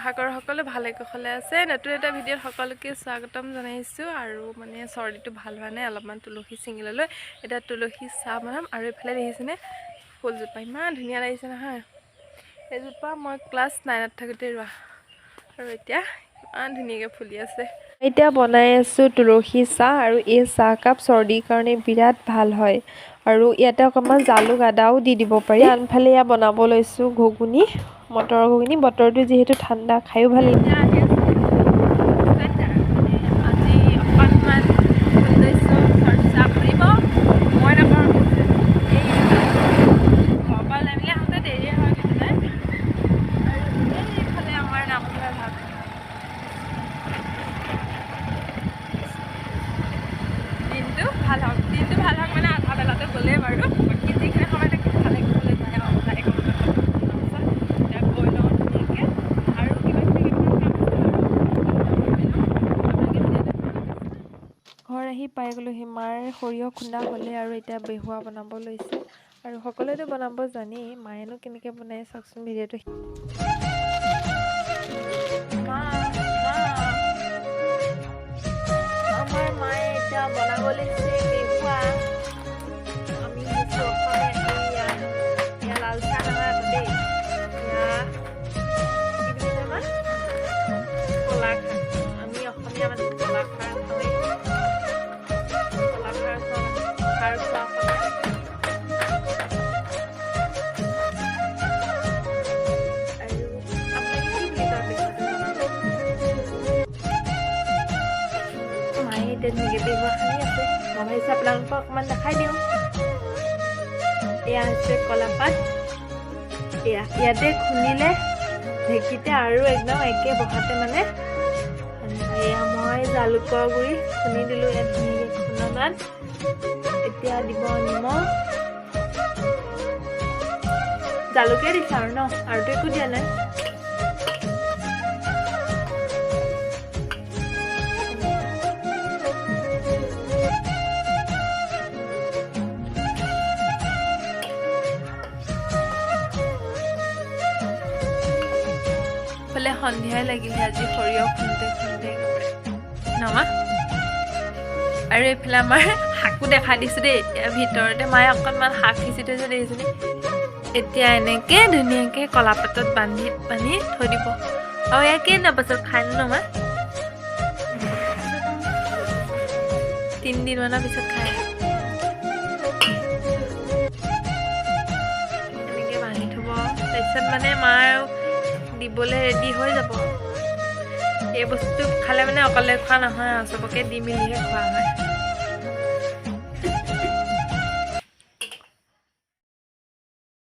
আশা কৰো সকলো ভালে কুশলে আছে নতুন এটা ভিডিঅ'ত সকলোকে স্বাগতম জনাইছো আৰু মানে চৰ্দিটো ভাল হোৱা নাই অলপমান তুলসী ছিঙি ললৈ এটা তুলসী চাহ বনাম আৰু এফালে দেখিছেনে ফুলজোপা ইমান ধুনীয়া লাগিছে নহয় এজোপা মই ক্লাছ 9ত থাকোতে ৰোৱা আৰু এতিয়া ইমান ধুনীয়াকৈ ফুলি আছে এতিয়া বনাই আছো তুলসী চাহ আৰু এই চাহ কাপ চৰ্দিৰ কাৰণে বিৰাট ভাল হয় আৰু ইয়াতে অকমান জালুক আদাও দি দিব পাৰি আনফালে ইয়া বনাব লৈছো ঘুগুনি মটৰ ঘুগুনি বতৰটো যেহেতু ঠাণ্ডা খাইও ভাল লাগে পাই গলো হিমাৰ সৰিয়হ খুন্দা হ'লে আৰু এতিয়া বেহুৱা বনাব লৈছে আৰু সকলোৱেতো বনাব জানেই মায়েনো কেনেকৈ বনাই চাওকচোন ভিডিঅ'টো আমাৰ মায়ে এতিয়া বনাব লৈছে বেহুৱা আমি কিছু অসমীয়া এয়া লাল চাহ নহয় আকৌ দেই কলা খাৰ আমি অসমীয়া মানুহ কলা খাৰ তেনেকৈ বেহুৱা খানি আছে মই ভাবিছোঁ আপোনালোকক অকণমান দেখাই দিওঁ এয়া হৈছে কলাপাত ইয়াতে খুন্দিলে ঢেঁকীতে আৰু একদম একে বহাতে মানে এয়া মই জালুকৰ গুড়ি খুন্দি দিলোঁ ইয়াত ধুনীয়াকৈ খুন্দনাত এতিয়া দিব নিমখ জালুকে দিছে আৰু ন আৰুতো একো দিয়া নাই সন্ধিয়াই লাগিলে আজি সৰিয়হ খুন্দে নমা আৰু এইফালে আমাৰ শাকো দেখা দিছোঁ দেই এতিয়া ভিতৰতে মায়ে অকণমান শাক সিঁচি থৈছে দেখিছেনে এতিয়া এনেকৈ ধুনীয়াকৈ কলাপাতত বান্ধি থৈ দিব আৰু এয়া কেইদিনৰ পাছত খাই নমা 3 দিনমানৰ পিছত খাই এনেকৈ বান্ধি থ'ব তাৰপিছত মানে মাৰ দিবলৈ ৰেডি হৈ যাব এই বস্তুটো খালে মানে অকলে খোৱা নহয় আৰু চবকে দি মেলিহে খোৱা হয়